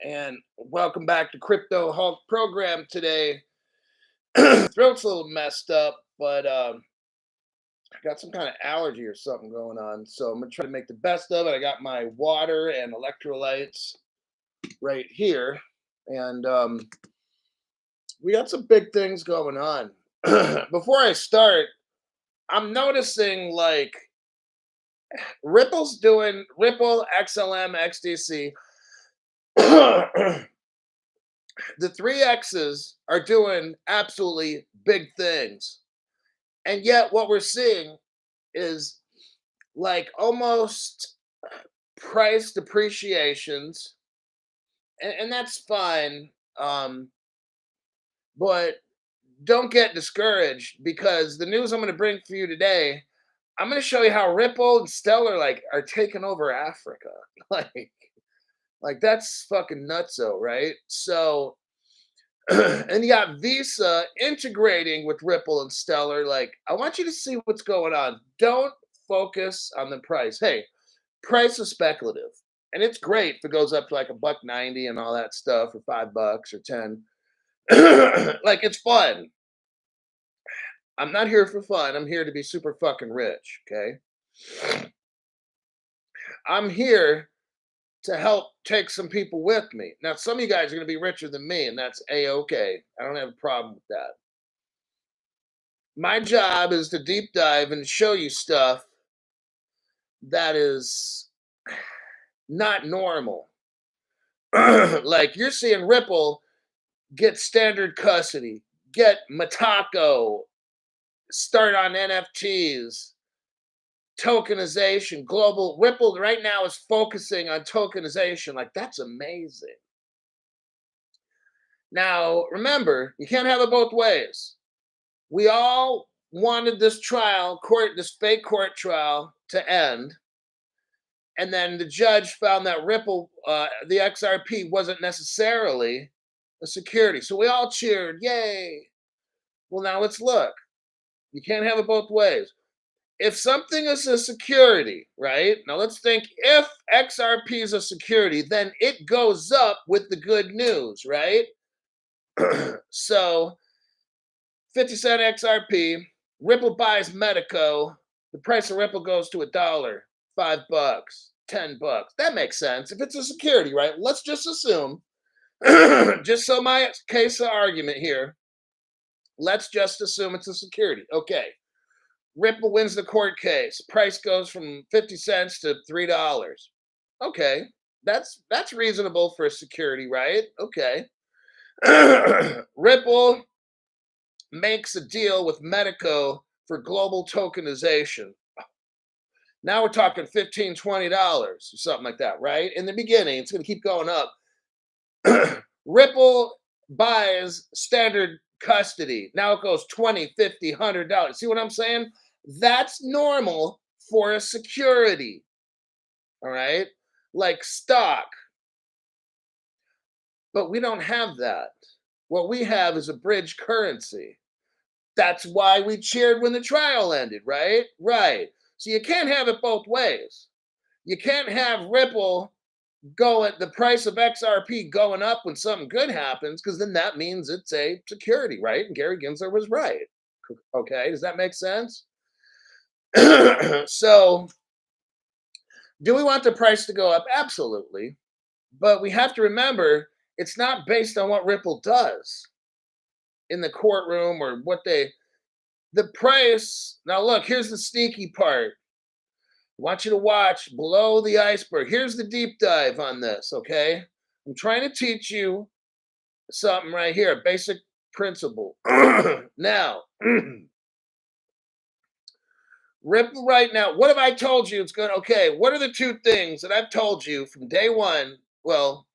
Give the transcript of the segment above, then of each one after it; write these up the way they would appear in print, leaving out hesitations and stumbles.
And welcome back to Crypto Hulk program today. Throat's a little messed up, but I got some kind of allergy or something going on. So I'm gonna try to make the best of it. I got my water and electrolytes right here, and we got some big things going on. Before I start, I'm noticing like Ripple's doing Ripple, XLM, XDC. The three X's are doing absolutely big things. And yet, what we're seeing is like almost price depreciations, and that's fine. But don't get discouraged because the news I'm going to bring for you today, I'm going to show you how Ripple and Stellar like are taking over Africa. like, like that's fucking nutso, right? So and you got Visa integrating with Ripple and Stellar. Like, I want you to see what's going on. Don't focus on the price. Hey, price is speculative, and it's great if it goes up to like a buck 90 and all that stuff, or $5 or 10. Like, it's fun. I'm not here for fun. I'm here to be super fucking rich. Okay, I'm here to help take some people with me. Now, some of you guys are going to be richer than me, and that's a-okay. I don't have a problem with that. My job is to deep dive and show you stuff that is not normal. Like you're seeing Ripple get standard custody, get Matako, start on NFTs, tokenization, global. Ripple right now is focusing on tokenization. Like that's amazing. Now, remember, you can't have it both ways. We all wanted this this fake court trial to end. And then the judge found that Ripple, the XRP, wasn't necessarily a security. So we all cheered, yay. Well, now let's look. You can't have it both ways. If something is a security, right? Now let's think if XRP is a security, then it goes up with the good news, right? So 50 cent XRP, Ripple buys Medico, the price of Ripple goes to $1, $5, $10. That makes sense. If it's a security, right? Let's just assume, just so my case of argument here, let's just assume it's a security. Okay. Ripple wins the court case. Price goes from 50 cents to $3. Okay. That's reasonable for a security, right? Okay. Ripple makes a deal with Medico for global tokenization. Now we're talking $15, $20 or something like that, right? In the beginning, it's going to keep going up. Ripple buys standard custody. Now it goes $20, $50, $100. See what I'm saying? That's normal for a security. All right? Like stock. But we don't have that. What we have is a bridge currency. That's why we cheered when the trial ended, right? Right. So you can't have it both ways. You can't have Ripple going, the price of XRP going up when something good happens, because then that means it's a security, right? And Gary Gensler was right. Okay, does that make sense? So, do we want the price to go up? Absolutely. But we have to remember it's not based on what Ripple does in the courtroom or what the price. Now, look, here's the sneaky part. I want you to watch below the iceberg. Here's the deep dive on this, okay? I'm trying to teach you something right here, a basic principle. Now, Ripple right now, what have I told you? It's going, okay, what are the two things that I've told you from day one? Well,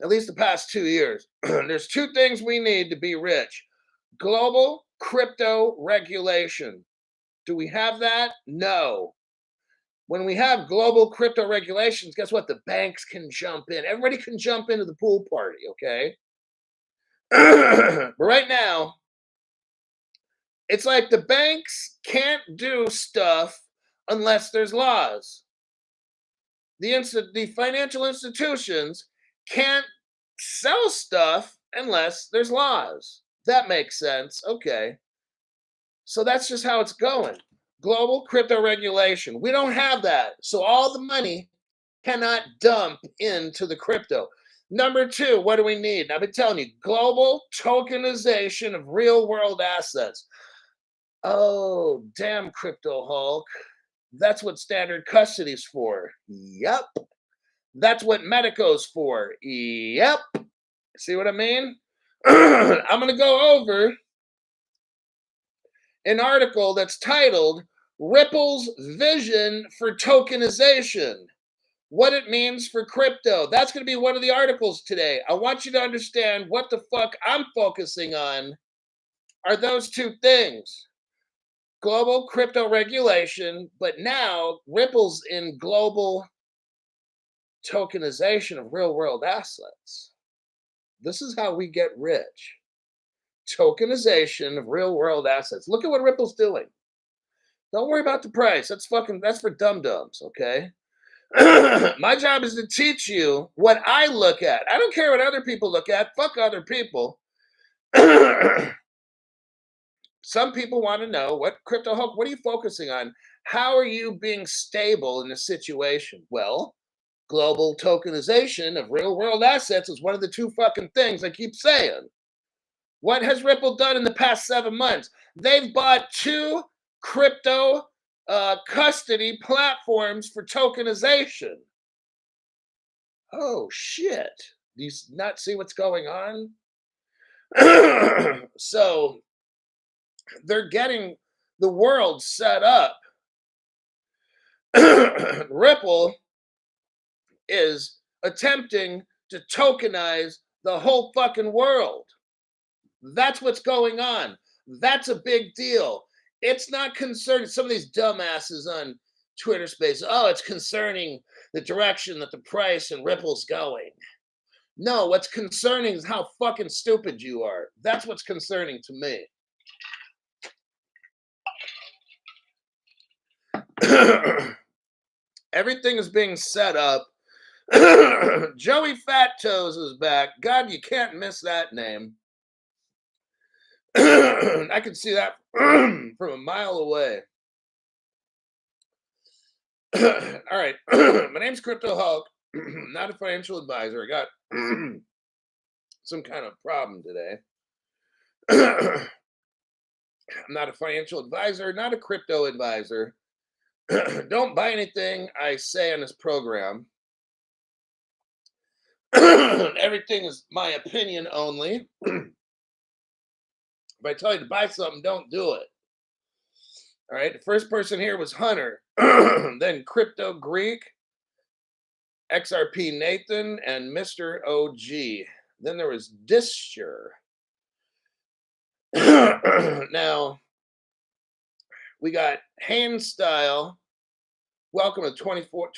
at least the past 2 years. There's two things we need to be rich: global crypto regulation. Do we have that? No. When we have global crypto regulations, guess what? The banks can jump in. Everybody can jump into the pool party, okay? But right now, it's like the banks can't do stuff unless there's laws. The financial institutions can't sell stuff unless there's laws. That makes sense. Okay. So that's just how it's going. Global crypto regulation. We don't have that. So all the money cannot dump into the crypto. Number two, what do we need? I've been telling you, global tokenization of real world assets. Oh, damn, Crypto Hulk. That's what standard custody's for. Yep. That's what Medico's for. Yep. See what I mean? I'm going to go over an article that's titled Ripple's Vision for Tokenization. What it means for crypto. That's going to be one of the articles today. I want you to understand what the fuck I'm focusing on are those two things. Global crypto regulation, but now Ripple's in global tokenization of real world assets. This is how we get rich. Tokenization of real world assets. Look at what Ripple's doing. Don't worry about the price. That's for dum-dums, okay? My job is to teach you what I look at. I don't care what other people look at. Fuck other people. Some people want to know what Crypto Hulk, what are you focusing on? How are you being stable in a situation? Well, global tokenization of real world assets is one of the two fucking things I keep saying. What has Ripple done in the past 7 months? They've bought two crypto custody platforms for tokenization. Oh, shit. Do you not see what's going on? So they're getting the world set up. Ripple is attempting to tokenize the whole fucking world. That's what's going on. That's a big deal. It's not concerning some of these dumbasses on Twitter Space. Oh, it's concerning the direction that the price and Ripple's going. No, what's concerning is how fucking stupid you are. That's what's concerning to me. Everything is being set up. Joey Fat Toes is back. God, you can't miss that name. I can see that from a mile away. All right. My name's Crypto Hulk. Not a financial advisor. I got some kind of problem today. I'm not a financial advisor, not a crypto advisor. Don't buy anything I say on this program. Everything is my opinion only. If I tell you to buy something, don't do it. All right. The first person here was Hunter, then Crypto Greek, XRP Nathan, and Mr. OG. Then there was Disture. Now, we got Hand Style. Welcome to 24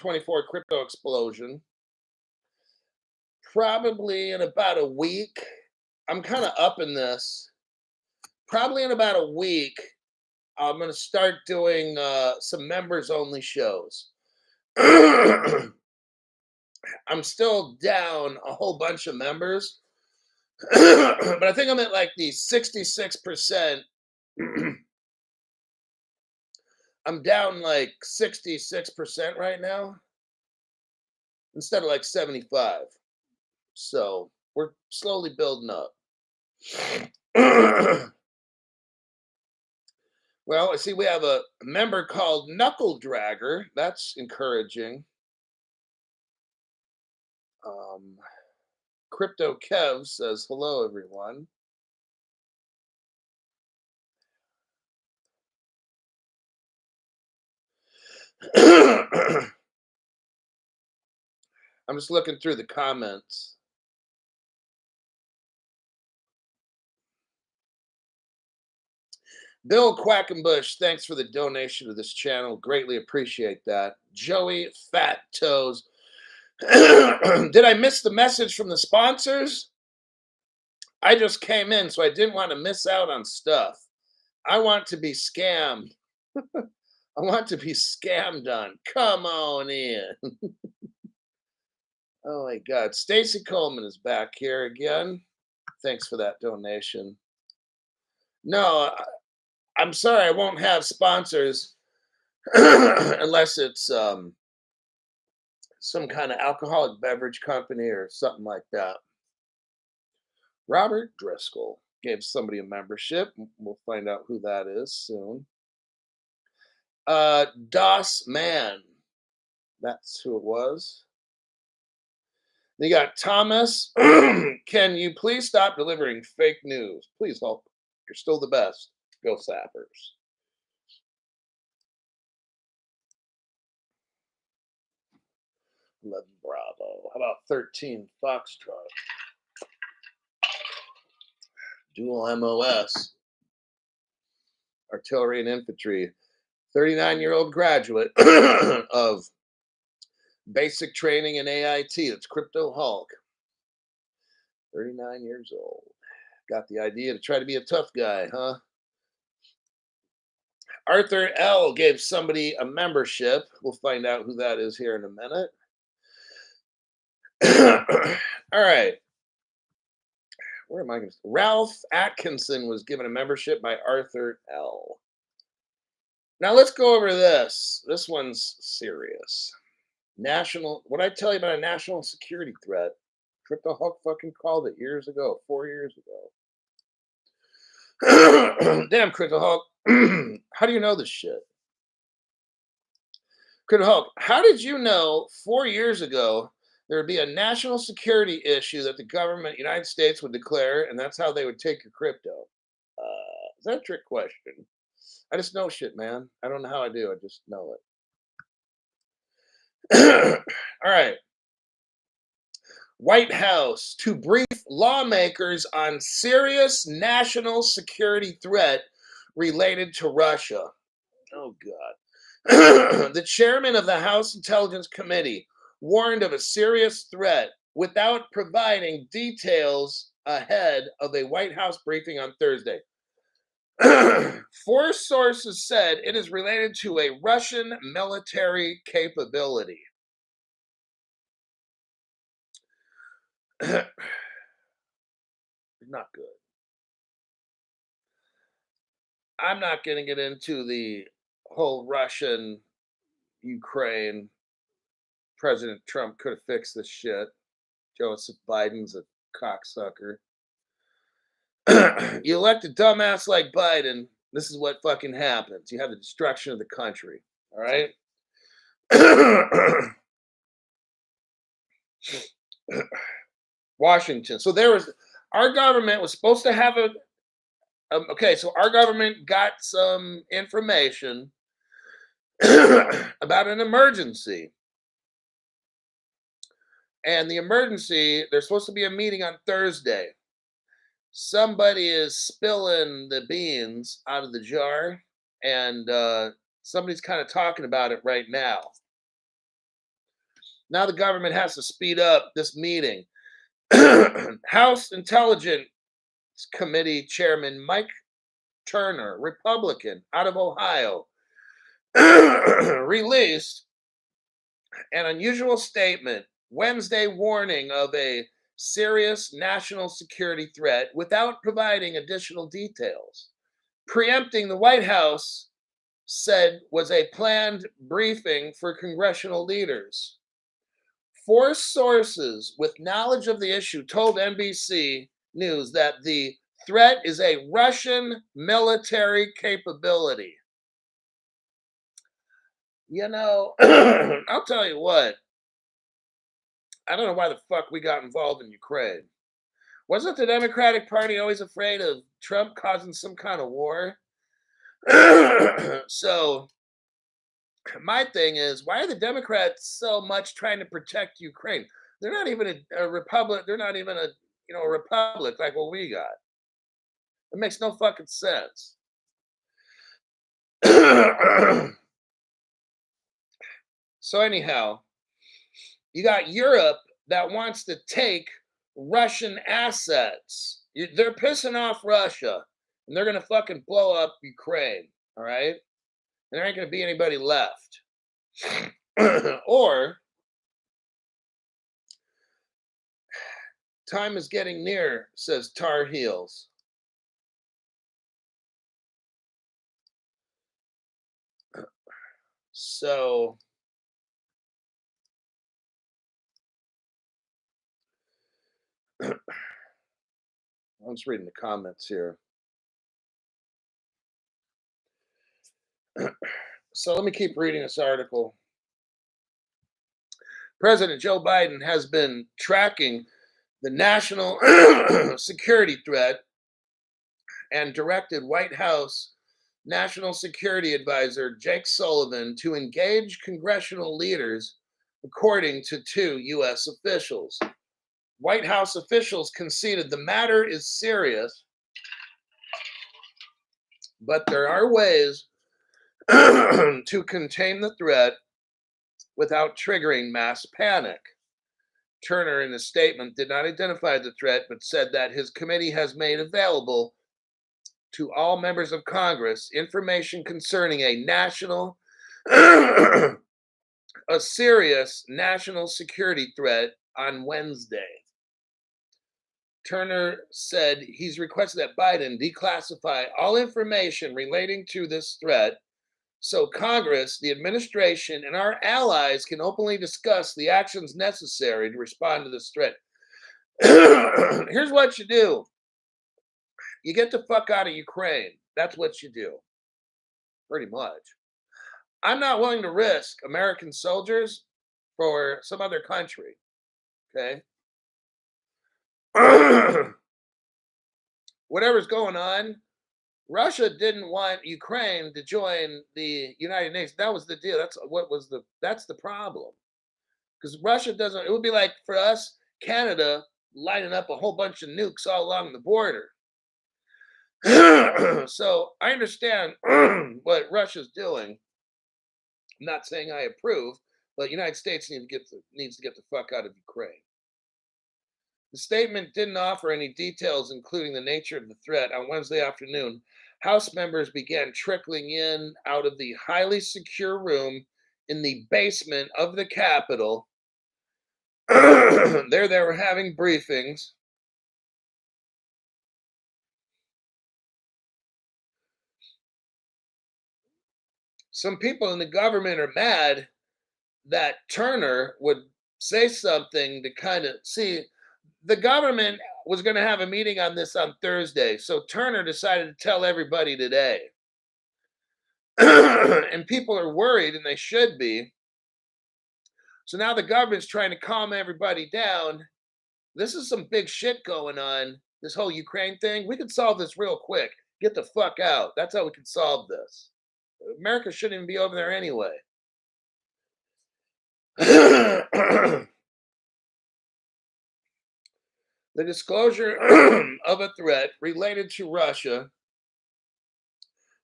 Crypto Explosion. Probably in about a week. I'm kind of up in this. Probably in about a week, I'm going to start doing some members only shows. I'm still down a whole bunch of members, but I think I'm at like the 66%. I'm down like 66% right now instead of like 75. So we're slowly building up. Well, I see we have a member called Knuckle Dragger. That's encouraging. Crypto Kev says, hello, everyone. I'm just looking through the comments. Bill Quackenbush, thanks for the donation to this channel. Greatly appreciate that. Joey Fat Toes. Did I miss the message from the sponsors? I just came in, so I didn't want to miss out on stuff. I want to be scammed. I want to be scammed on. Come on in. Oh my God. Stacy Coleman is back here again. Thanks for that donation. No, I'm sorry, I won't have sponsors unless it's some kind of alcoholic beverage company or something like that. Robert Driscoll gave somebody a membership. We'll find out who that is soon. DOS Man. That's who it was. They got Thomas. Can you please stop delivering fake news? Please help. You're still the best. Go Sappers. 11 Bravo. How about 13 Foxtrot? Dual MOS. Artillery and Infantry. 39-year-old graduate of basic training in AIT. That's Crypto Hulk. 39 years old. Got the idea to try to be a tough guy, huh? Arthur L. gave somebody a membership. We'll find out who that is here in a minute. All right. Where am I going to? Ralph Atkinson was given a membership by Arthur L. Now let's go over this. This one's serious. What I tell you about a national security threat? Crypto Hulk fucking called it years ago, 4 years ago. Damn, Crypto Hulk. How do you know this shit? Crypto Hulk, how did you know 4 years ago there would be a national security issue that the government, United States, would declare, and that's how they would take your crypto? Is that a trick question? I just know shit, man. I don't know how I do. I just know it. All right. White House to brief lawmakers on serious national security threat related to Russia. Oh, God. The chairman of the House Intelligence Committee warned of a serious threat without providing details ahead of a White House briefing on Thursday. 4 sources said it is related to a Russian military capability. Not good. I'm not going to get into the whole Russian Ukraine. President Trump could have fixed this shit. Joseph Biden's a cocksucker. You elect a dumbass like Biden, this is what fucking happens. You have the destruction of the country. All right. Washington. So our government was supposed to have okay, so our government got some information about an emergency. And the emergency, there's supposed to be a meeting on Thursday. Somebody is spilling the beans out of the jar, and somebody's kind of talking about it right now. Now the government has to speed up this meeting. House Intelligence Committee Chairman Mike Turner, Republican, out of Ohio, released an unusual statement Wednesday warning of a serious national security threat without providing additional details. Preempting the White House said was a planned briefing for congressional leaders. 4 sources with knowledge of the issue told NBC News that the threat is a Russian military capability. You know, I'll tell you what. I don't know why the fuck we got involved in Ukraine. Wasn't the Democratic Party always afraid of Trump causing some kind of war? So, my thing is, why are the Democrats so much trying to protect Ukraine? They're not even a republic. They're not even a republic like what we got. It makes no fucking sense. So anyhow, you got Europe that wants to take Russian assets. They're pissing off Russia, and they're gonna fucking blow up Ukraine. All right, and there ain't gonna be anybody left. Or Time is getting near, says Tar Heels. So I'm just reading the comments here. So let me keep reading this article. President Joe Biden has been tracking the national security threat and directed White House National Security Advisor Jake Sullivan to engage congressional leaders, according to two U.S. officials. White House officials conceded the matter is serious, but there are ways to contain the threat without triggering mass panic. Turner, in a statement, did not identify the threat, but said that his committee has made available to all members of Congress information concerning a serious national security threat on Wednesday. Turner said he's requested that Biden declassify all information relating to this threat so Congress, the administration, and our allies can openly discuss the actions necessary to respond to this threat. Here's what you do: you get the fuck out of Ukraine. That's what you do, pretty much. I'm not willing to risk American soldiers for some other country. Okay. Whatever's going on, Russia didn't want Ukraine to join the United Nations. That was the deal. That's the problem. Because Russia doesn't, it would be like for us, Canada lining up a whole bunch of nukes all along the border. So I understand what Russia's doing. I'm not saying I approve, but the United States needs to get the fuck out of Ukraine. The statement didn't offer any details, including the nature of the threat. On Wednesday afternoon, House members began trickling in out of the highly secure room in the basement of the Capitol. There they were having briefings. Some people in the government are mad that Turner would say something to kind of see. The government was going to have a meeting on this on Thursday, so Turner decided to tell everybody today. And people are worried, and they should be. So now the government's trying to calm everybody down. This is some big shit going on. This whole Ukraine thing. We could solve this real quick. Get the fuck out. That's how we can solve this. America shouldn't even be over there anyway. The disclosure of a threat related to Russia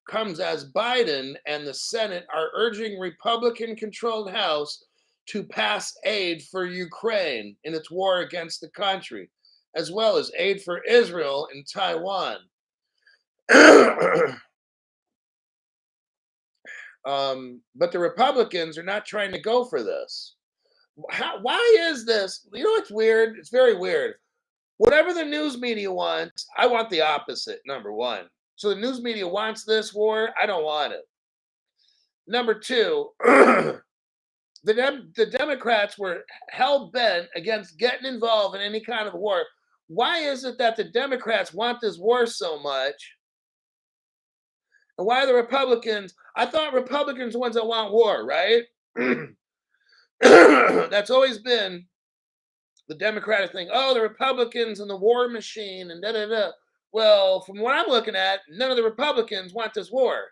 comes as Biden and the Senate are urging Republican-controlled House to pass aid for Ukraine in its war against the country, as well as aid for Israel and Taiwan. But the Republicans are not trying to go for this. Why is this? You know what's weird? It's very weird. Whatever the news media wants, I want the opposite, number one. So the news media wants this war. I don't want it. Number two, the Democrats were hell bent against getting involved in any kind of war. Why is it that the Democrats want this war so much? And why are the Republicans? I thought Republicans are the ones that want war, right? That's always been the Democratic thing. Oh, the Republicans and the war machine and da da da. Well, from what I'm looking at, none of the Republicans want this war.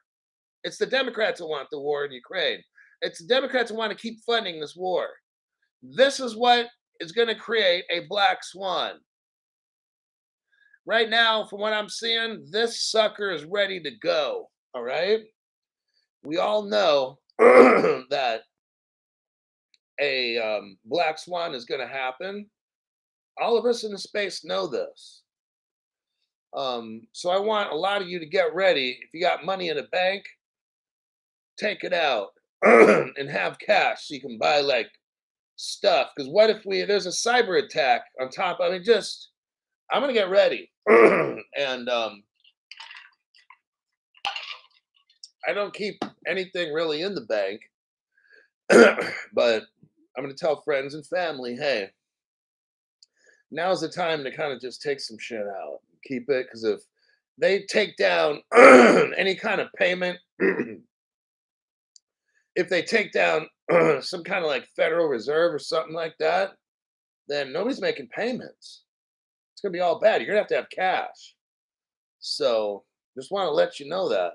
It's the Democrats that want the war in Ukraine. It's the Democrats who want to keep funding this war. This is what is going to create a black swan. Right now, from what I'm seeing, this sucker is ready to go. All right. We all know that a black swan is going to happen. All of us in the space know this. So I want a lot of you to get ready. If you got money in a bank, take it out and have cash so you can buy like stuff. Because what if there's a cyber attack on top? I mean, just I'm gonna get ready, and I don't keep anything really in the bank, but I'm gonna tell friends and family, hey, now's the time to kind of just take some shit out, keep it, because if they take down any kind of payment, if they take down some kind of like Federal Reserve or something like that, then nobody's making payments. It's gonna be all bad. You're gonna have cash. So just want to let you know that.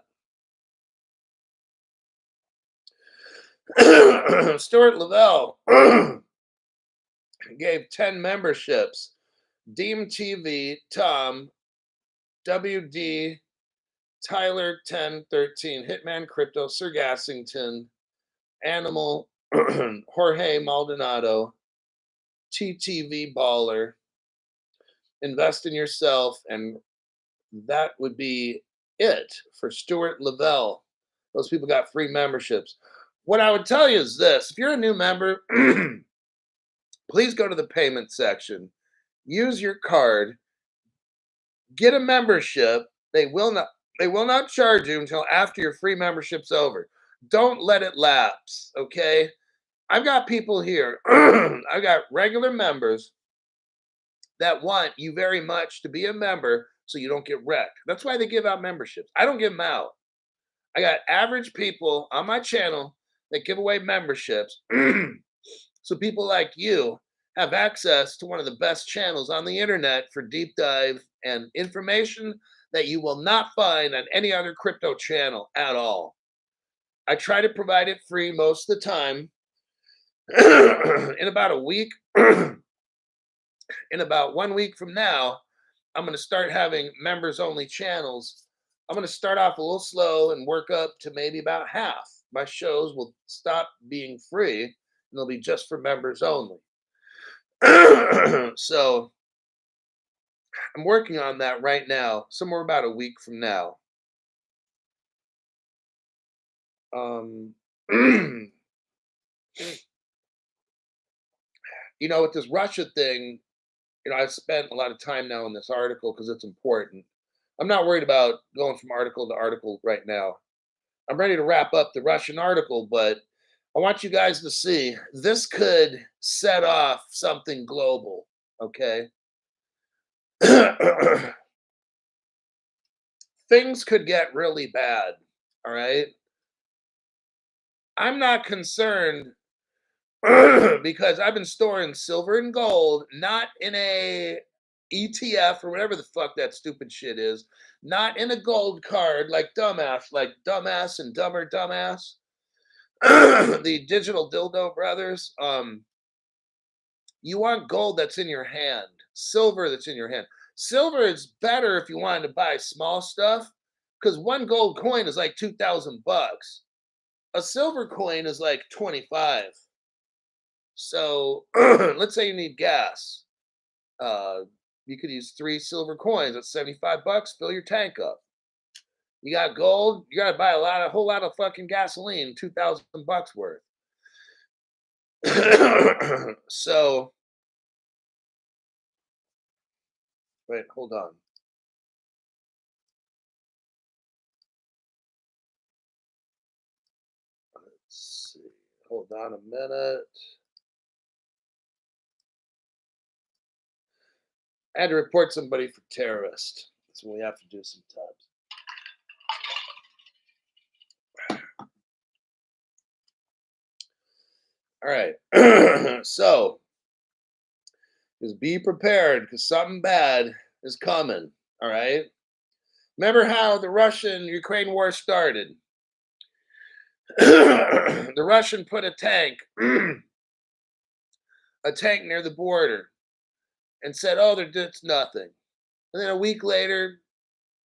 Stuart Lavelle gave 10 memberships. Deem TV, Tom, WD, Tyler 1013, Hitman Crypto, Sir Gassington, Animal, Jorge Maldonado, TTV Baller, Invest in Yourself, and that would be it for Stuart Lavelle. Those people got free memberships. What I would tell you is this: if you're a new member, please go to the payment section, use your card, get a membership. They will not charge you until after your free membership's over. Don't let it lapse, okay? I've got people here. I've got regular members that want you very much to be a member so you don't get wrecked. That's why they give out memberships. I don't give them out. I got average people on my channel that give away memberships. So people like you have access to one of the best channels on the internet for deep dive and information that you will not find on any other crypto channel at all. I try to provide it free most of the time. In about a week, in about 1 week from now, I'm going to start having members only channels. I'm going to start off a little slow and work up to maybe about half. My shows will stop being free and they'll be just for members only. So I'm working on that right now, somewhere about a week from now. Um, with this Russia thing, I've spent a lot of time now in this article because it's important. I'm not worried about going from article to article right now. I'm ready to wrap up the Russian article, but I want you guys to see this could set off something global, okay? Things could get really bad, all right? I'm not concerned because I've been storing silver and gold, not in a ETF or whatever the fuck that stupid shit is, not in a gold card like dumbass and dumber dumbass, the digital dildo brothers. You want gold that's in your hand, silver that's in your hand. Silver is better if you wanted to buy small stuff, because one gold coin is like 2,000 bucks. A silver coin is like 25. So let's say you need gas. Uh, you could use 3 silver coins. That's 75 bucks. Fill your tank up. You got gold. You got to buy a whole lot of fucking gasoline. 2,000 bucks worth. So wait, hold on. Let's see. Hold on a minute. I had to report somebody for terrorist. That's what we have to do sometimes. All right. So just be prepared because something bad is coming. All right. Remember how the Russian Ukraine war started? The Russian put a tank, a tank near the border, and said, "Oh, it's nothing." And then a week later,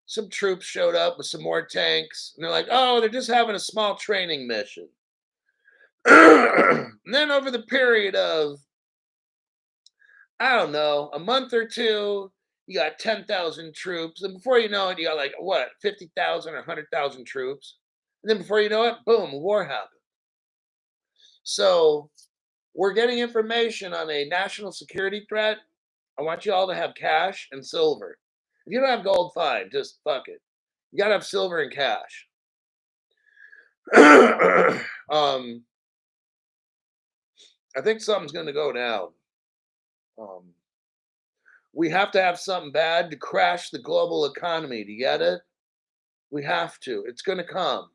some troops showed up with some more tanks, and they're like, "Oh, they're just having a small training mission." And then over the period of, I don't know, a month or two, you got 10,000 troops. And before you know it, you got like, what, 50,000 or 100,000 troops. And then before you know it, boom, war happened. So we're getting information on a national security threat. I want you all to have cash and silver. If you don't have gold, fine, just fuck it. You gotta have silver and cash. um, I think something's gonna go down. Um, we have to have something bad to crash the global economy. Do you get it? We have to. It's gonna come.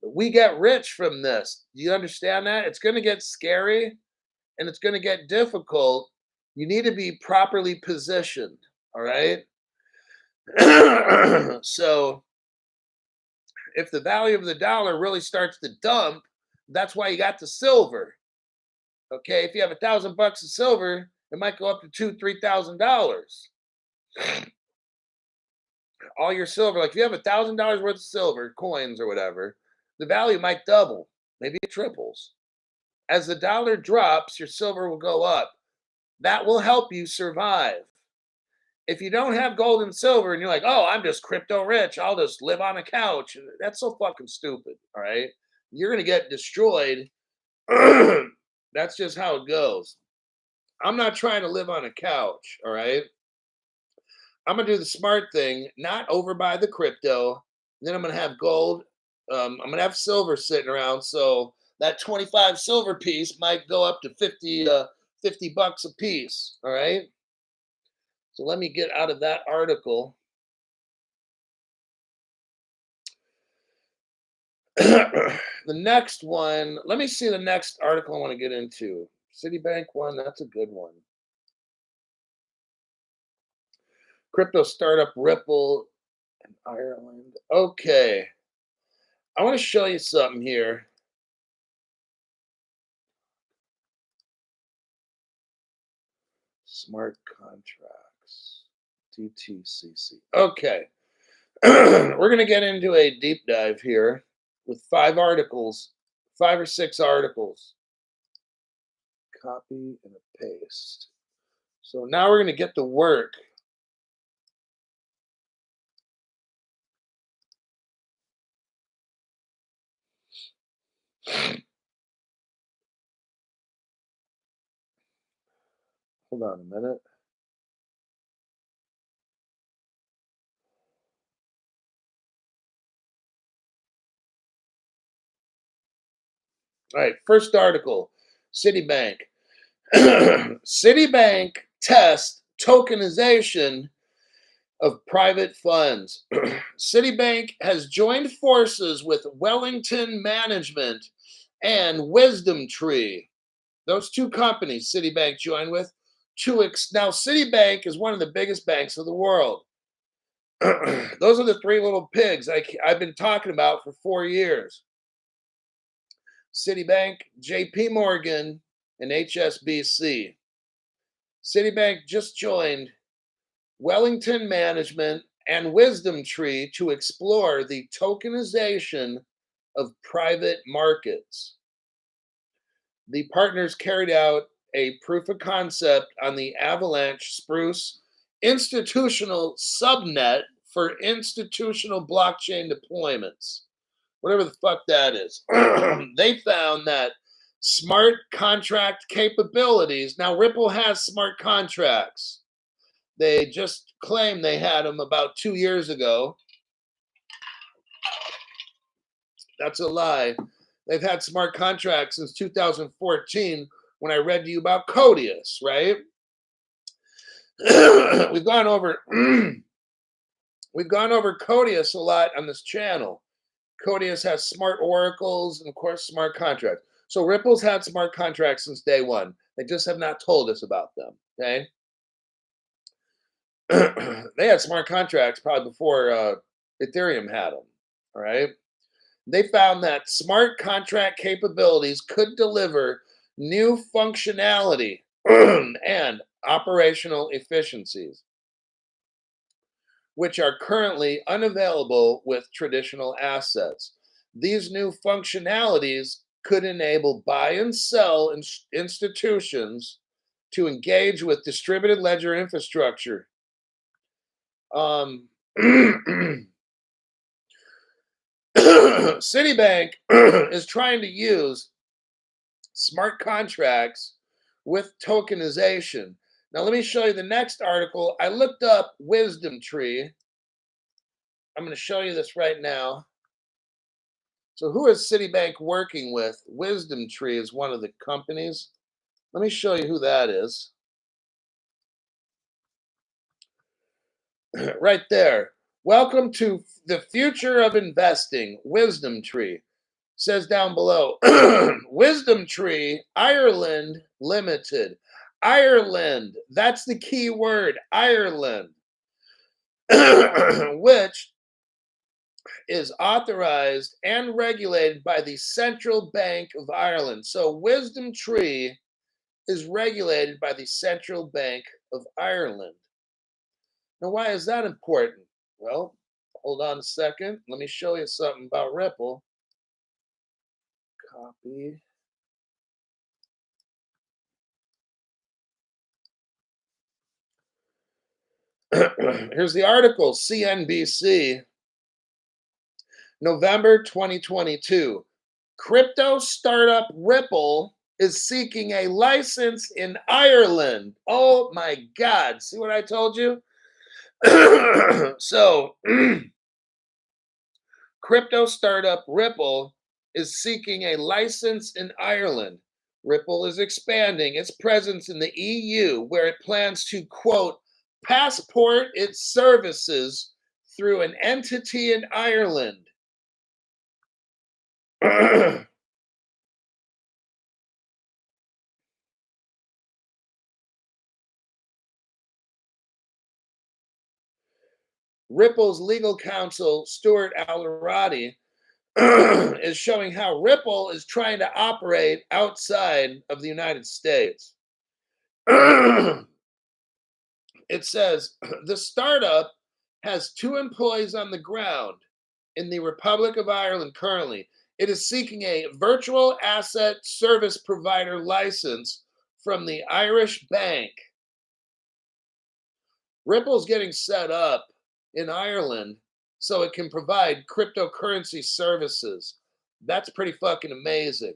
We get rich from this. Do you understand that? It's gonna get scary and it's gonna get difficult. You need to be properly positioned. All right. So if the value of the dollar really starts to dump, that's why you got the silver. Okay, if you have $1,000 of silver, it might go up to $2,000, $3,000. All your silver, like if you have $1,000 worth of silver coins or whatever, the value might double, maybe it triples. As the dollar drops, your silver will go up. That will help you survive. If you don't have gold and silver and you're like, oh, I'm just crypto rich, I'll just live on a couch. That's so fucking stupid. All right. You're going to get destroyed. That's just how it goes. I'm not trying to live on a couch. All right. I'm going to do the smart thing, not overbuy the crypto. Then I'm going to have gold. I'm going to have silver sitting around. So that 25 silver piece might go up to 50 bucks a piece. All right. So let me get out of that article. The next one, let me see the next article I want to get into. Citibank one, that's a good one. Crypto startup Ripple in Ireland. Okay. I want to show you something here. Smart contracts. DTCC. Okay. We're going to get into a deep dive here with 5 or 6 articles. Copy and a paste. So now we're going to get to work. Hold on a minute. All right, first article, Citibank. Citibank test tokenization of private funds. Citibank has joined forces with Wellington Management and Wisdom Tree. Those two companies Citibank joined with. Now, Citibank is one of the biggest banks of the world. Those are the 3 little pigs I've been talking about for 4 years. Citibank, JP Morgan, and HSBC. Citibank just joined Wellington Management and Wisdom Tree to explore the tokenization of private markets. The partners carried out a proof of concept on the Avalanche Spruce institutional subnet for institutional blockchain deployments. Whatever the fuck that is. They found that smart contract capabilities. Now, Ripple has smart contracts. They just claimed they had them about 2 years ago. That's a lie. They've had smart contracts since 2014 when I read to you about Codius, right? We've gone over Codius a lot on this channel. Codius has smart oracles and, of course, smart contracts. So Ripple's had smart contracts since day one. They just have not told us about them. Okay. They had smart contracts probably before Ethereum had them. All right. They found that smart contract capabilities could deliver new functionality and operational efficiencies, which are currently unavailable with traditional assets. These new functionalities could enable buy and sell institutions to engage with distributed ledger infrastructure. Citibank is trying to use smart contracts with tokenization. Now, let me show you the next article. I looked up Wisdom Tree. I'm going to show you this right now. So, who is Citibank working with? Wisdom Tree is one of the companies. Let me show you who that is. Right there. Welcome to the future of investing. Wisdom Tree says down below. Wisdom Tree, Ireland Limited. Ireland. That's the key word. Ireland. Which is authorized and regulated by the Central Bank of Ireland. So Wisdom Tree is regulated by the Central Bank of Ireland. Now, why is that important? Well, hold on a second. Let me show you something about Ripple. Copy. Here's the article, CNBC, November 2022. Crypto startup Ripple is seeking a license in Ireland. Oh my God. See what I told you? So, crypto startup Ripple is seeking a license in Ireland. Ripple is expanding its presence in the EU, where it plans to, quote, passport its services through an entity in Ireland. Ripple's legal counsel, Stuart Allarati, is showing how Ripple is trying to operate outside of the United States. It says the startup has 2 employees on the ground in the Republic of Ireland currently. It is seeking a virtual asset service provider license from the Irish bank. Ripple's getting set up in Ireland so it can provide cryptocurrency services. That's pretty fucking amazing.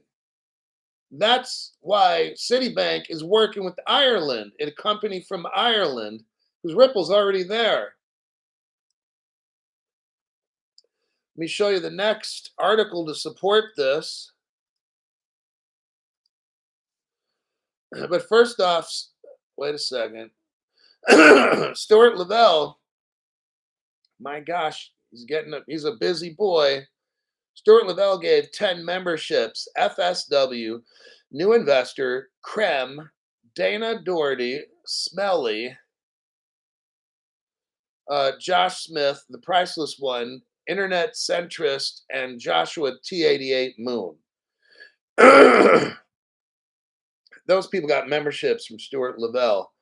That's why Citibank is working with Ireland, a company from Ireland, because Ripple's already there. Let me show you the next article to support this. But first off, wait a second. Stuart Lavelle, my gosh, he's a busy boy. Stuart Lavelle gave 10 memberships, FSW, New Investor, Creme, Dana Doherty, Smelly, Josh Smith, The Priceless One, Internet Centrist, and Joshua T88 Moon. Those people got memberships from Stuart Lavelle.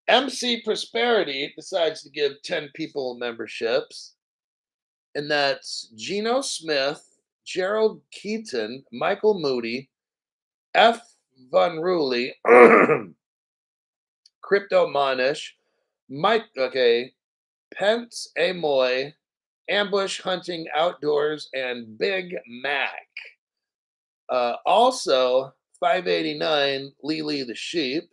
MC Prosperity decides to give 10 people memberships, and that's Geno Smith, Gerald Keaton, Michael Moody, F. Von Ruley, Crypto Monish, Mike, okay, Pence Amoy, Ambush Hunting Outdoors, and Big Mac. Also, 589, Lily the Sheep,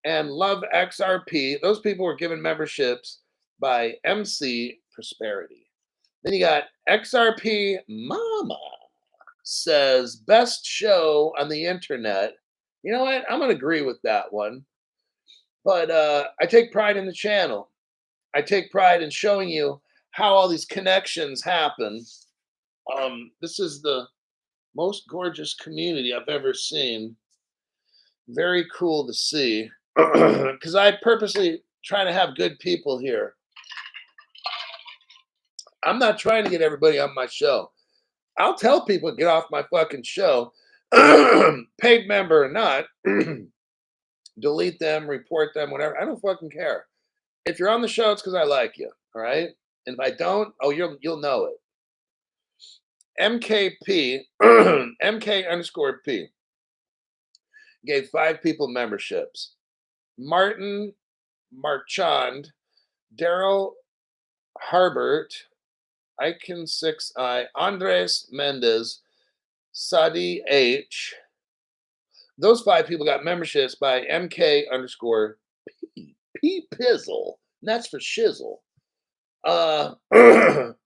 and Love XRP. Those people were given memberships by MC Prosperity. Then you got XRP Mama says best show on the internet. You know what? I'm gonna agree with that one. But I take pride in the channel. I take pride in showing you how all these connections happen. This is the most gorgeous community I've ever seen. Very cool to see. Because I purposely try to have good people here. I'm not trying to get everybody on my show. I'll tell people to get off my fucking show, paid member or not, delete them, report them, whatever. I don't fucking care. If you're on the show, it's because I like you. All right. And if I don't, oh, you'll know it. MKP, MK_P gave 5 people memberships. Martin Marchand, Daryl Harbert, Icon 6I, Andres Mendez, Sadi H. Those 5 people got memberships by MK_P. pizzle. And that's for shizzle.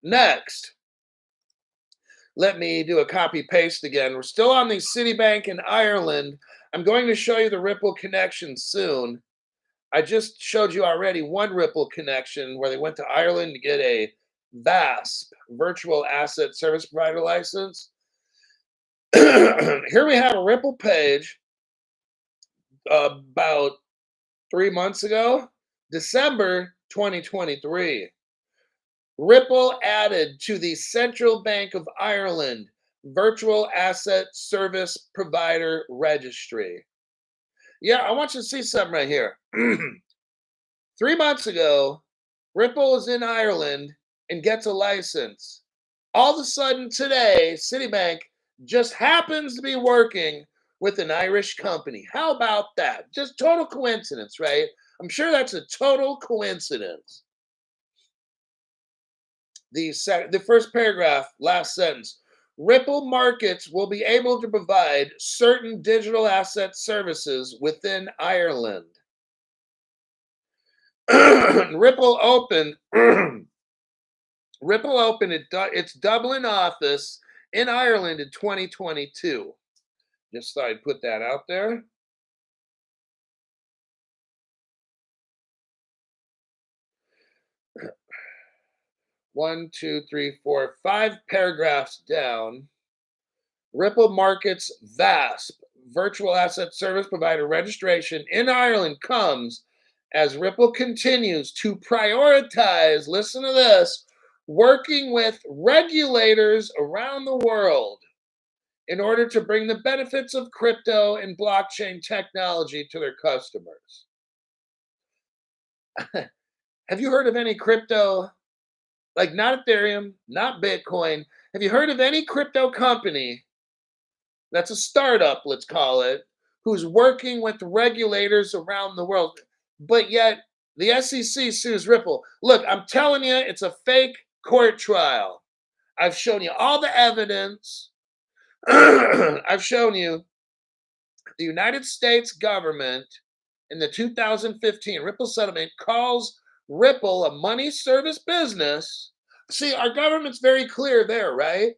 Next, let me do a copy paste again. We're still on the Citibank in Ireland. I'm going to show you the Ripple connection soon. I just showed you already one Ripple connection where they went to Ireland to get a VASP, Virtual Asset Service Provider license. Here we have a Ripple page about 3 months ago, December 2023. Ripple added to the Central Bank of Ireland Virtual Asset Service Provider Registry. Yeah, I want you to see something right here. 3 months ago, Ripple is in Ireland and gets a license. All of a sudden today, Citibank just happens to be working with an Irish company. How about that? Just total coincidence, right? I'm sure that's a total coincidence. The first paragraph, last sentence. Ripple Markets will be able to provide certain digital asset services within Ireland. Ripple opened its Dublin office in Ireland in 2022. Just thought I'd put that out there. One, two, three, four, 5 paragraphs down. Ripple Markets VASP, Virtual Asset Service Provider registration in Ireland comes as Ripple continues to prioritize, listen to this, working with regulators around the world in order to bring the benefits of crypto and blockchain technology to their customers. Have you heard of any crypto, like not Ethereum, not Bitcoin? Have you heard of any crypto company that's a startup, let's call it, who's working with regulators around the world? But yet the SEC sues Ripple. Look, I'm telling you, it's a fake court trial. I've shown you all the evidence. I've shown you the United States government in the 2015 Ripple settlement calls Ripple a money service business. See, our government's very clear there, right?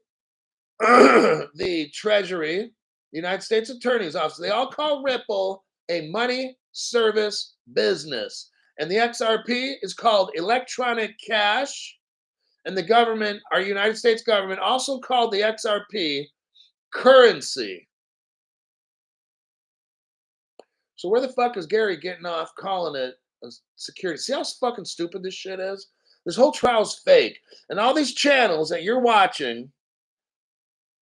The Treasury, the United States Attorney's Office, they all call Ripple a money service business. And the XRP is called electronic cash. And the government, our United States government, also called the XRP currency. So where the fuck is Gary getting off calling it a security? See how fucking stupid this shit is? This whole trial's fake. And all these channels that you're watching,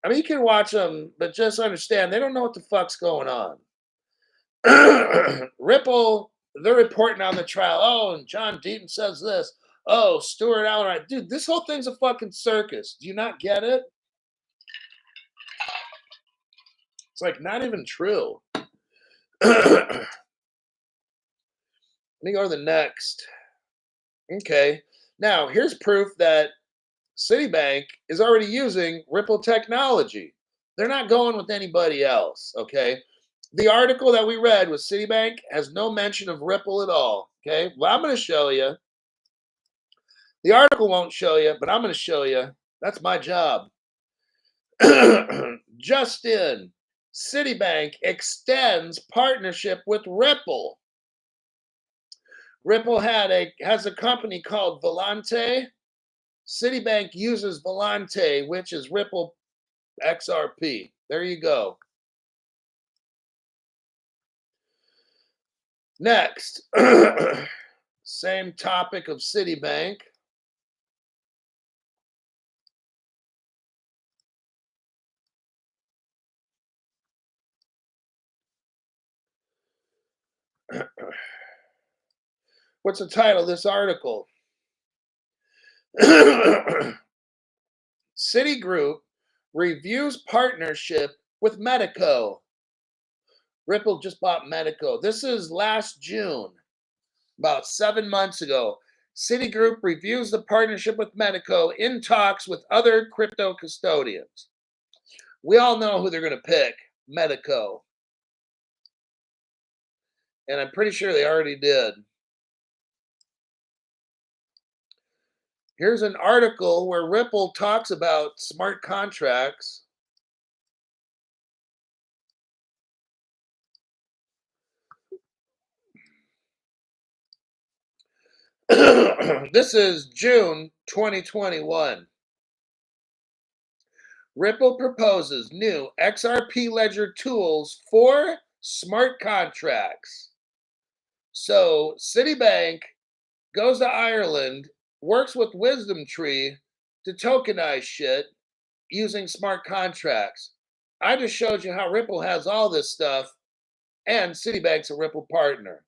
I mean, you can watch them, but just understand they don't know what the fuck's going on. Ripple, they're reporting on the trial. Oh, and John Deaton says this. Oh, Stuart Allen. Dude, this whole thing's a fucking circus. Do you not get it? It's like not even true. Let me go to the next. Okay. Now, here's proof that Citibank is already using Ripple technology. They're not going with anybody else, okay? The article that we read with Citibank has no mention of Ripple at all, okay? Well, I'm going to show you. The article won't show you, but I'm going to show you. That's my job. Just in, Citibank extends partnership with Ripple. Ripple has a company called Volante. Citibank uses Volante, which is Ripple XRP. There you go. Next, same topic of Citibank. What's the title of this article? Citigroup reviews partnership with Medico. Ripple just bought Medico. This is last June, about 7 months ago. Citigroup reviews the partnership with Medico in talks with other crypto custodians. We all know who they're going to pick, Medico. And I'm pretty sure they already did. Here's an article where Ripple talks about smart contracts. This is June 2021. Ripple proposes new XRP ledger tools for smart contracts. So, Citibank goes to Ireland, works with Wisdom Tree to tokenize shit using smart contracts. I just showed you how Ripple has all this stuff, and Citibank's a Ripple partner.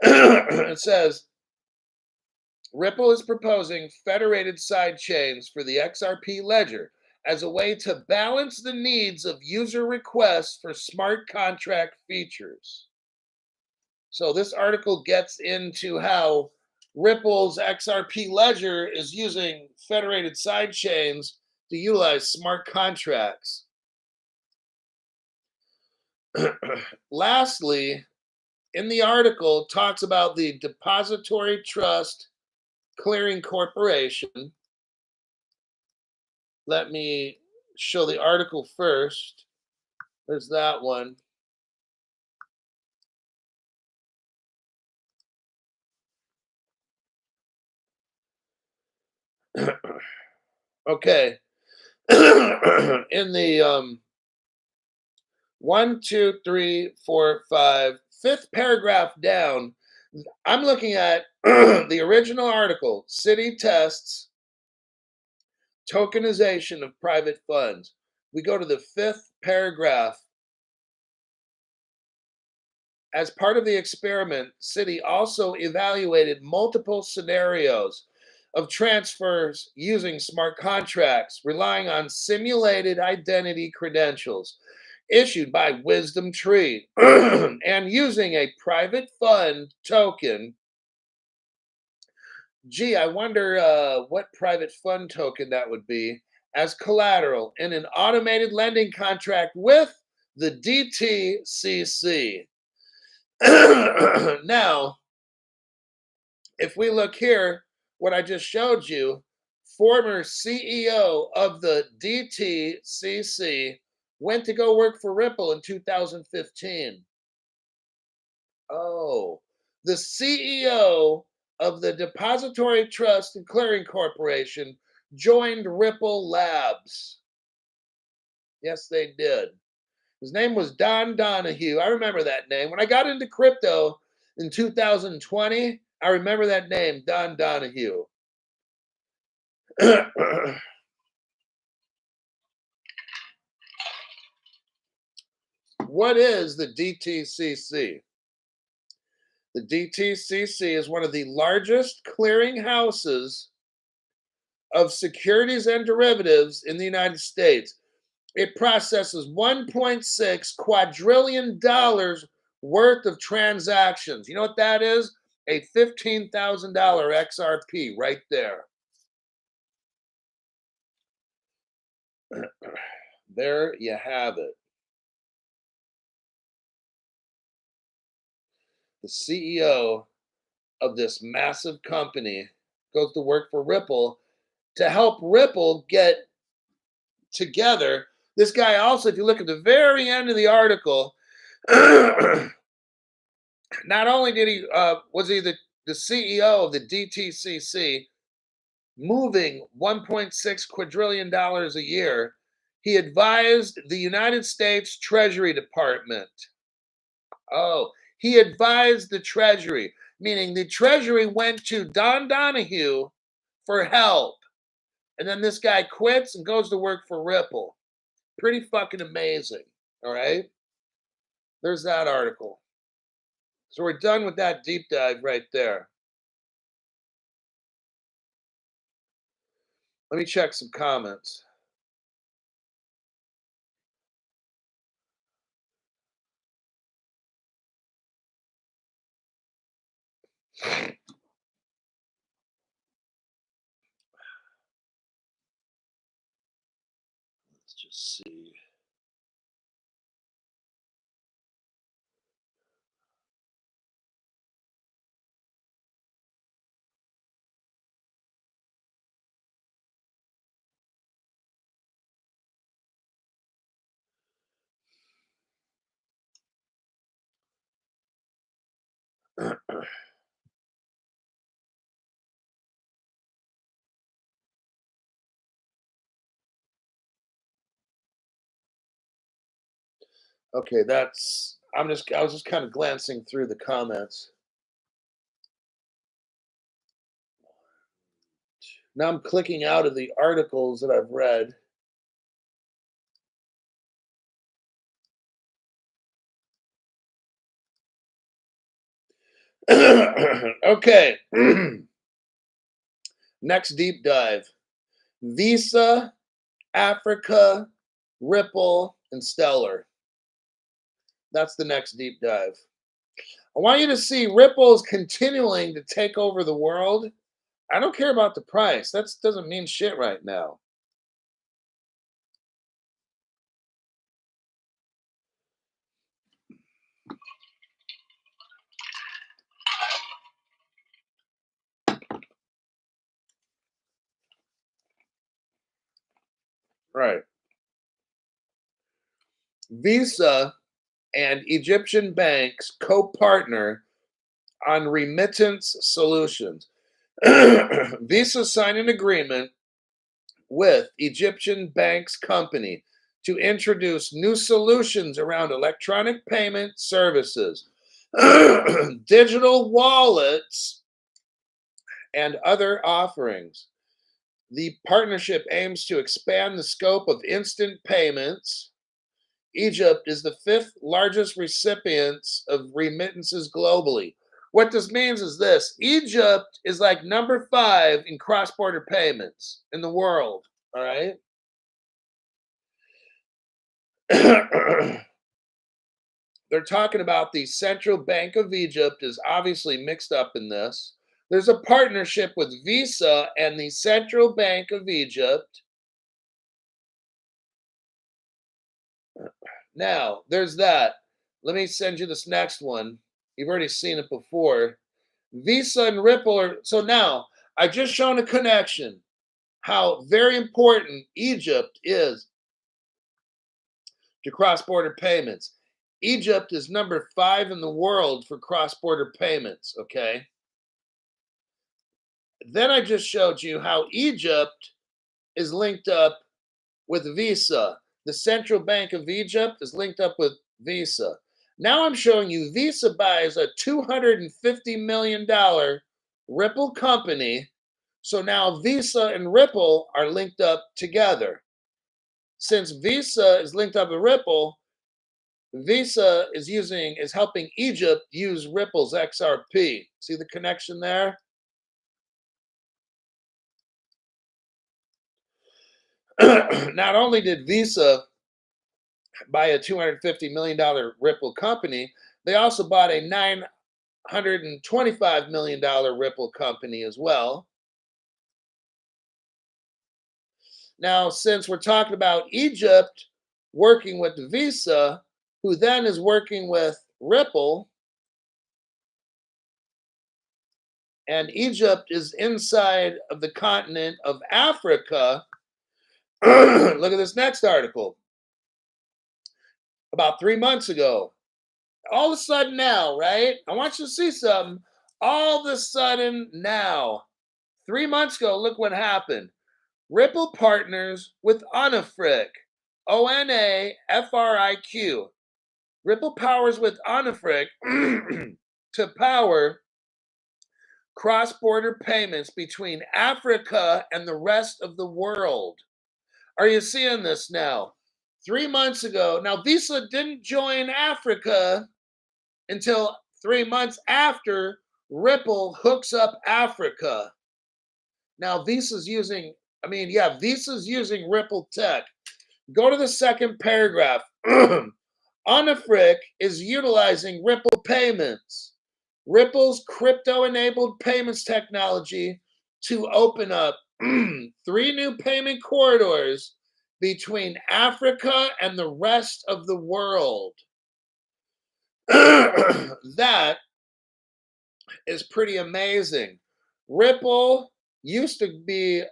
It says Ripple is proposing federated side chains for the XRP ledger as a way to balance the needs of user requests for smart contract features. So, this article gets into how Ripple's XRP ledger is using federated side chains to utilize smart contracts. Lastly, in the article, talks about the Depository Trust Clearing Corporation. Let me show the article first. There's that one. Okay. In the one, two, three, four, five, fifth paragraph down, I'm looking at the original article, City Tests Tokenization of Private Funds. We go to the fifth paragraph. As part of the experiment, Citi also evaluated multiple scenarios of transfers using smart contracts, relying on simulated identity credentials issued by Wisdom Tree and using a private fund token. Gee, I wonder what private fund token that would be as collateral in an automated lending contract with the DTCC. Now, if we look here, what I just showed you, former CEO of the DTCC went to go work for Ripple in 2015. Oh, the CEO of the Depository Trust and Clearing Corporation joined Ripple Labs. Yes, they did. His name was Don Donahue. I remember that name. When I got into crypto in 2020, I remember that name, Don Donahue. What is the DTCC? The DTCC is one of the largest clearing houses of securities and derivatives in the United States. It processes $1.6 quadrillion worth of transactions. You know what that is? A $15,000 XRP right there. There you have it. The CEO of this massive company goes to work for Ripple to help Ripple get together. This guy also, if you look at the very end of the article, not only did he was he the CEO of the DTCC, moving $1.6 quadrillion a year, he advised the United States Treasury Department. Oh, he advised the Treasury, meaning the Treasury went to Don Donahue for help. And then this guy quits and goes to work for Ripple. Pretty fucking amazing. All right. There's that article. So we're done with that deep dive right there. Let me check some comments. Let's just see. Okay, I was just kind of glancing through the comments. Now I'm clicking out of the articles that I've read. Okay. Next deep dive. Visa, Africa, Ripple, and Stellar. That's the next deep dive. I want you to see Ripple's continuing to take over the world. I don't care about the price. That doesn't mean shit right now. Right. Visa and Egyptian banks co-partner on remittance solutions. Visa signed an agreement with Egyptian banks company to introduce new solutions around electronic payment services, digital wallets, and other offerings. The partnership aims to expand the scope of instant payments. Egypt is the fifth largest recipient of remittances globally. What this means is this: Egypt is like number five in cross border payments in the world. All right. They're talking about the Central Bank of Egypt is obviously mixed up in this. There's a partnership with Visa and the Central Bank of Egypt. Now, there's that. Let me send you this next one. You've already seen it before. Visa and Ripple are so now I just shown a connection how very important Egypt is to cross-border payments. Egypt is number five in the world for cross-border payments. Okay. Then I just showed you how Egypt is linked up with Visa. The Central Bank of Egypt is linked up with Visa. Now I'm showing you Visa buys a $250 million Ripple company. So now Visa and Ripple are linked up together. Since Visa is linked up with Ripple, Visa is helping Egypt use Ripple's XRP. See the connection there? Not only did Visa buy a $250 million Ripple company, they also bought a $925 million Ripple company as well. Now, since we're talking about Egypt working with Visa, who then is working with Ripple, and Egypt is inside of the continent of Africa. Look at this next article. About 3 months ago, all of a sudden now, right? I want you to see something. All of a sudden now, 3 months ago, look what happened. Ripple partners with Onafric, ONAFRIQ. Ripple powers with Onafric to power cross border payments between Africa and the rest of the world. Are you seeing this now? 3 months ago, now Visa didn't join Africa until 3 months after Ripple hooks up Africa. Now Visa's using Ripple tech. Go to the second paragraph. Onafric is utilizing Ripple payments, Ripple's crypto enabled payments technology to open up three new payment corridors between Africa and the rest of the world. That is pretty amazing. Ripple used to be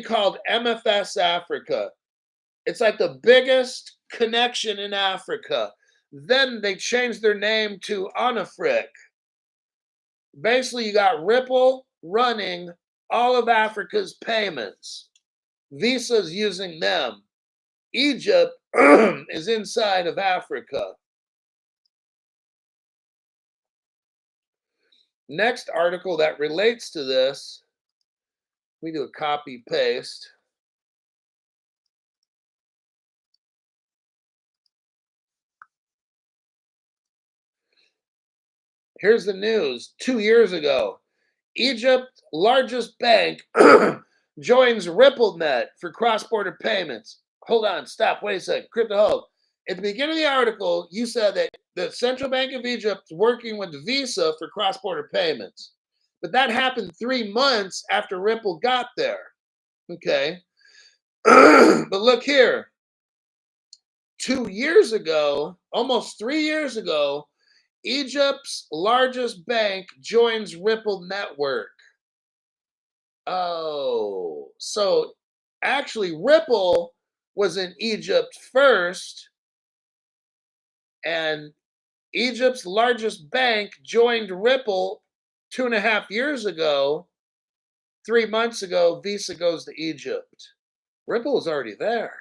called MFS Africa. It's like the biggest connection in Africa. Then they changed their name to Onafric. Basically, you got Ripple running all of Africa's payments. Visa's using them. Egypt is inside of Africa. Next article that relates to this, we do a copy paste. Here's the news 2 years ago. Egypt's largest bank joins RippleNet for cross border payments. Hold on, stop, wait a second. Crypto Hope. At the beginning of the article, you said that the Central Bank of Egypt is working with Visa for cross border payments. But that happened 3 months after Ripple got there. Okay. But look here 2 years ago, almost 3 years ago, Egypt's largest bank joins Ripple network. Oh, so actually, Ripple was in Egypt first, and Egypt's largest bank joined Ripple 2.5 years ago. 3 months ago, Visa goes to Egypt. Ripple is already there.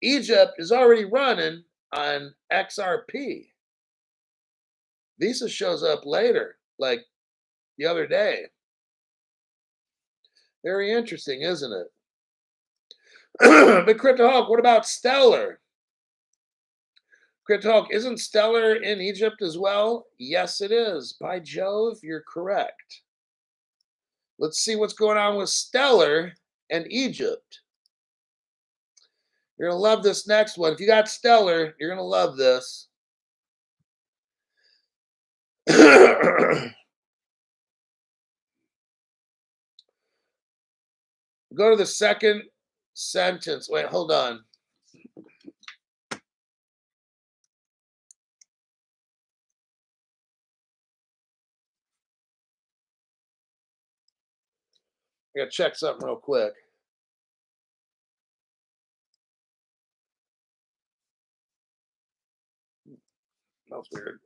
Egypt is already running on XRP. Visa shows up later, like the other day. Very interesting, isn't it? But Crypto Hawk, what about Stellar? Crypto Hawk, isn't Stellar in Egypt as well? Yes, it is. By Jove, you're correct. Let's see what's going on with Stellar and Egypt. You're going to love this next one. If you got Stellar, you're going to love this. Go to the second sentence. Wait, hold on. I got to check something real quick. That was weird.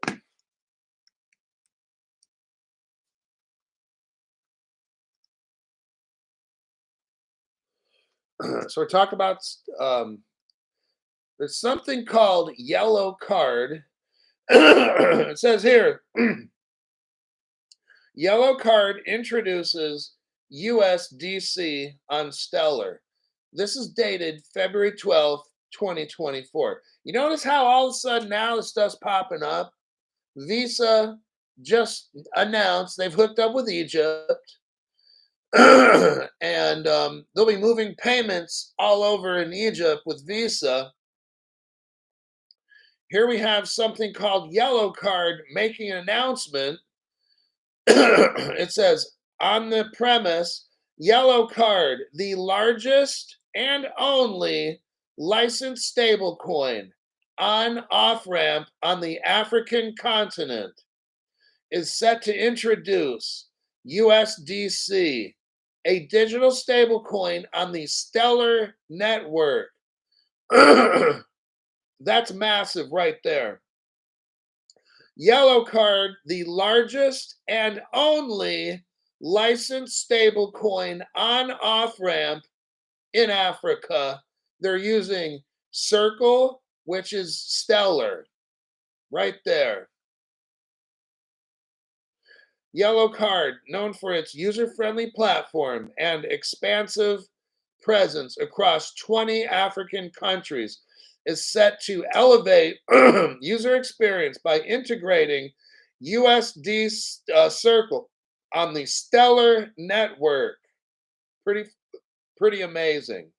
So we're talking about there's something called yellow card. It says here yellow card introduces USDC on Stellar. This is dated February 12th, 2024. You notice how all of a sudden now this stuff's popping up? Visa just announced they've hooked up with Egypt. And they'll be moving payments all over in Egypt with Visa. Here we have something called Yellow Card making an announcement. It says on the premise, Yellow Card, the largest and only licensed stablecoin on off ramp on the African continent, is set to introduce USDC, a digital stablecoin on the Stellar network. That's massive right there. Yellow Card, the largest and only licensed stablecoin on off ramp in Africa. They're using Circle, which is Stellar, right there. Yellow Card, known for its user-friendly platform and expansive presence across 20 African countries, is set to elevate user experience by integrating USD Circle on the Stellar network. Pretty amazing.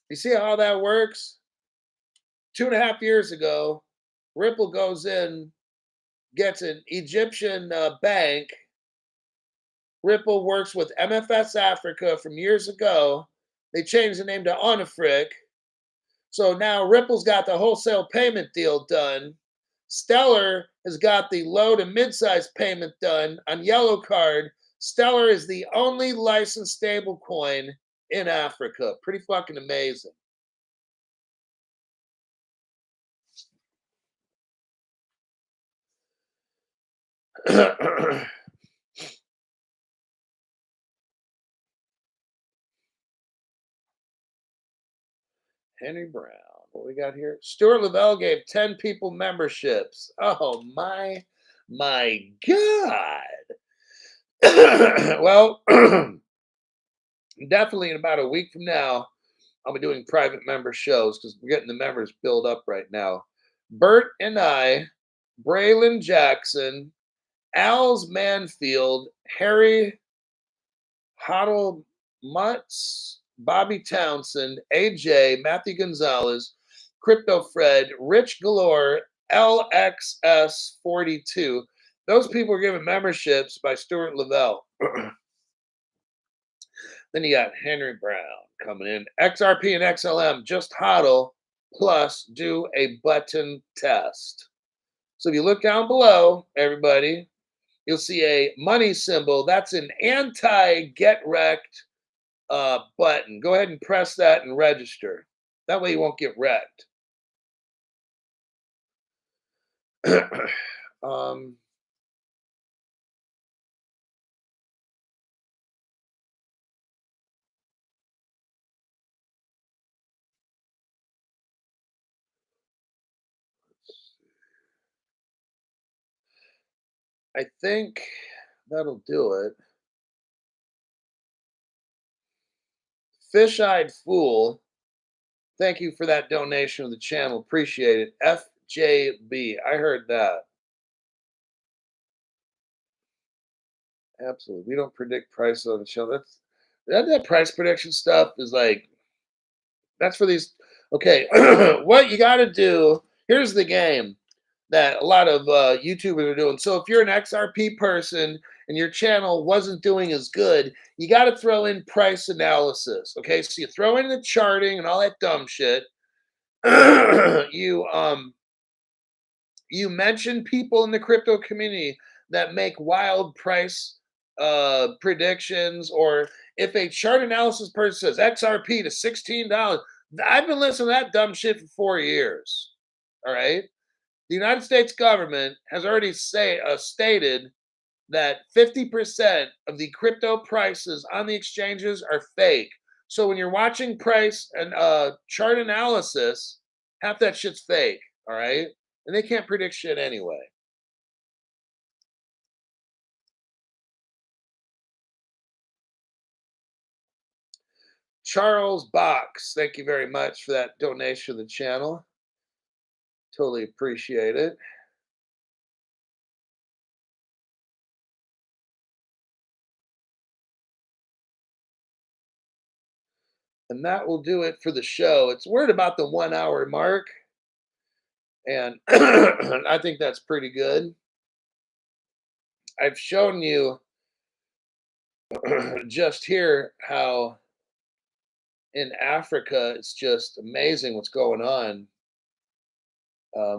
You see how that works? 2.5 years ago, Ripple goes in, gets an Egyptian bank. Ripple works with MFS Africa from years ago. They changed the name to Onafric. So now Ripple's got the wholesale payment deal done. Stellar has got the low to mid-size payment done on Yellow Card. Stellar is the only licensed stablecoin in Africa. Pretty fucking amazing. Henry Brown. What we got here? Stuart Lavelle gave 10 people memberships. Oh my God. Well, definitely in about a week from now, I'll be doing private member shows because we're getting the members build up right now. Bert and I, Braylon Jackson, Al's Manfield, Harry Hoddle Mutz, Bobby Townsend, AJ, Matthew Gonzalez, Crypto Fred, Rich Galore, LXS42. Those people are given memberships by Stuart Lavelle. Then you got Henry Brown coming in. XRP and XLM, just hodl plus do a button test. So if you look down below, everybody, you'll see a money symbol. That's an anti-get wrecked button. Go ahead and press that and register. That way you won't get wrecked. um, I think that'll do it. Fish-eyed fool. Thank you for that donation to the channel. Appreciate it. FJB. I heard that. Absolutely. We don't predict prices on the show. That price prediction stuff is like that's for these. Okay, what you got to do. Here's the game that a lot of YouTubers are doing. So if you're an XRP person and your channel wasn't doing as good, you got to throw in price analysis. Okay, so you throw in the charting and all that dumb shit. you you mention people in the crypto community that make wild price predictions, or if a chart analysis person says XRP to $16, I've been listening to that dumb shit for 4 years. All right. The United States government has already stated that 50% of the crypto prices on the exchanges are fake. So when you're watching price and chart analysis, half that shit's fake. All right. And they can't predict shit anyway. Charles Box, thank you very much for that donation to the channel. Totally appreciate it. And that will do it for the show. It's worried about the 1 hour mark. And I think that's pretty good. I've shown you just here how in Africa it's just amazing what's going on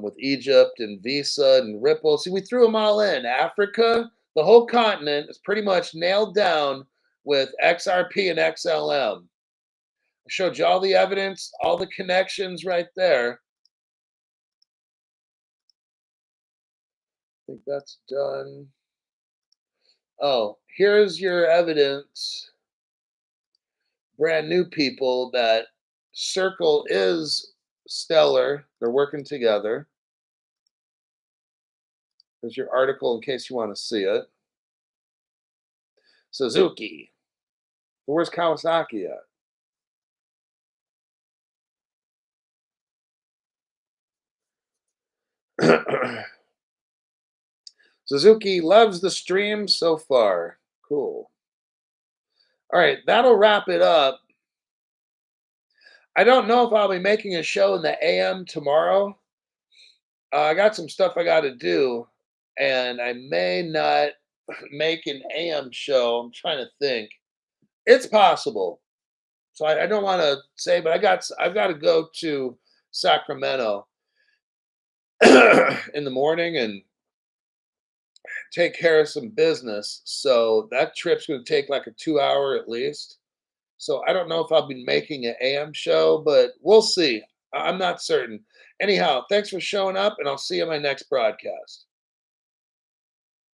with Egypt and Visa and Ripple. See, we threw them all in. Africa, the whole continent is pretty much nailed down with XRP and XLM. I showed you all the evidence, all the connections right there. I think that's done. Oh, here's your evidence. Brand new people that Circle is stellar. They're working together. There's your article in case you want to see it. Suzuki. Where's Kawasaki at? Suzuki loves the stream so far. Cool. All right, that'll wrap it up. I don't know if I'll be making a show in the AM tomorrow. I got some stuff I got to do, and I may not make an AM show. I'm trying to think. It's possible. So I don't want to say, but I've got to go to Sacramento in the morning and take care of some business. So that trip's going to take like a 2 hour at least. So I don't know if I'll be making an AM show, but we'll see. I'm not certain. Anyhow, thanks for showing up, and I'll see you in my next broadcast.